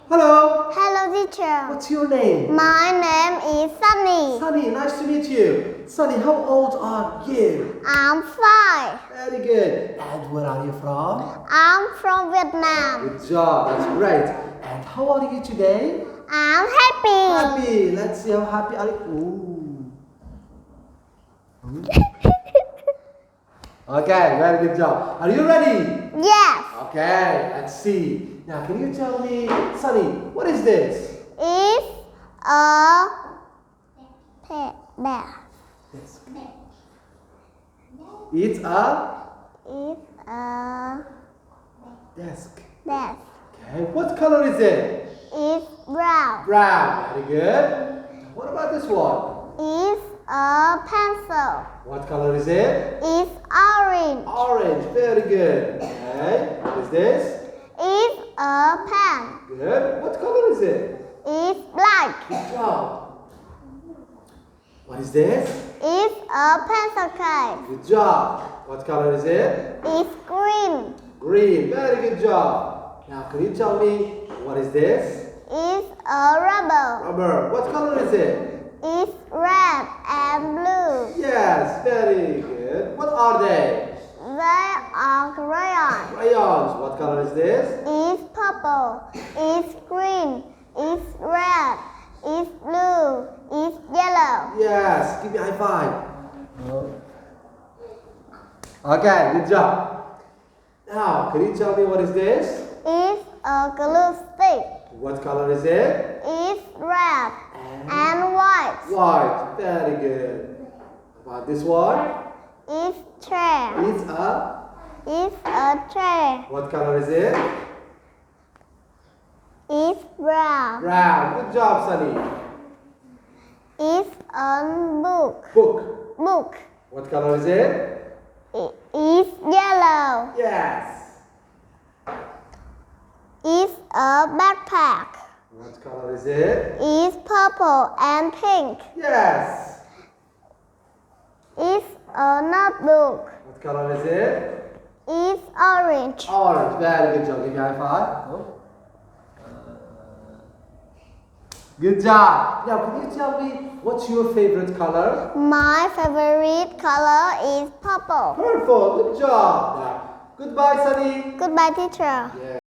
Hello. Hello, teacher. What's your name? My name is Sunny. Sunny, nice to meet you. Sunny, how old are you? I'm 5. Very good. And where are you from? I'm from Vietnam. Good job, that's great. And how are you today? I'm happy. Happy. Let's see how happy are you. Ooh. Okay, very good job. Are you ready? Yes. Okay, let's see. Now, can you tell me, Sunny, what is this? It's a desk. Yes. It's a It's a desk. desk. Okay, what color is it? It's brown. Brown. Very good. What about this one? It's a pencil. What color is it? It's orange. Orange. Very good. Okay. What is this? It's a pen. Good. What color is it? It's black. Good job. What is this? It's a pencil case. Good job. What color is it? It's green. Green. Very good job. Now, can you tell me what is this? It's a rubber. Rubber. What color is it? It's red and blue. Yes. Very good. What are they? They are crayons. Crayons. What color is this? It's purple. It's green. It's red. It's blue. It's yellow. Yes. Give me a high five. Okay. Good job. Now, can you tell me what is this? It's a glue stick. What color is it? It's red and white. White. Very good. About this one? It's tray. It's a. It's a tray. What color is it? It's brown. Brown. Good job, Sunny. It's a book. Book. Book. What color is it? It's yellow. Yes. It's a backpack. What color is it? It's purple and pink. Yes. It's a notebook. What color is it? It's orange. Orange. Very good job. Give me a high five. No? Good job. Now, can you tell me what's your favorite color? My favorite color is purple. Purple. Good job. Now, goodbye, Sunny. Goodbye, teacher. Yeah.